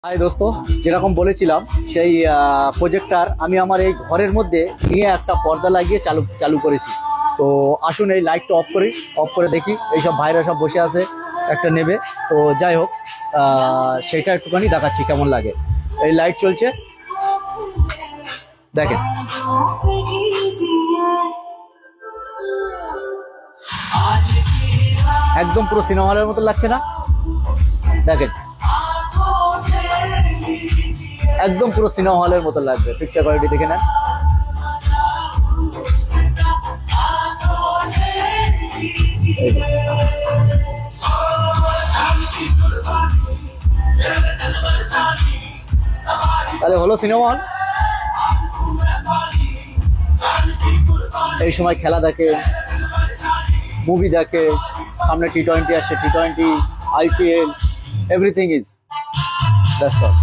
High দোস্ত, যেরকম বলেছিলাম সেই প্রজেক্টর আমি আমার এই ঘরের মধ্যে নিয়ে একটা পর্দা লাগিয়ে চালু চালু করেছি। তো আসুন এই লাইটটা অফ করে দেখি। এইসব ভাইরা সব বসে আছে, একটা নেবে। তো যাই হোক, সেটা একটুখানি দেখাচ্ছি কেমন লাগে। এই লাইট চলছে, দেখেন। একদম পুরো সিনেমা হলের মতো লাগছে না? দেখেন, একদম পুরো সিনেমা হলের মতো লাগবে। পিকচার কোয়ালিটি দেখে নেন। এই যে। তাহলে হলো সিনেমা হল। এই সময় খেলা দেখে, মুভি দেখে, সামনে T20 আসছে, T20, IPL, everything is that's all.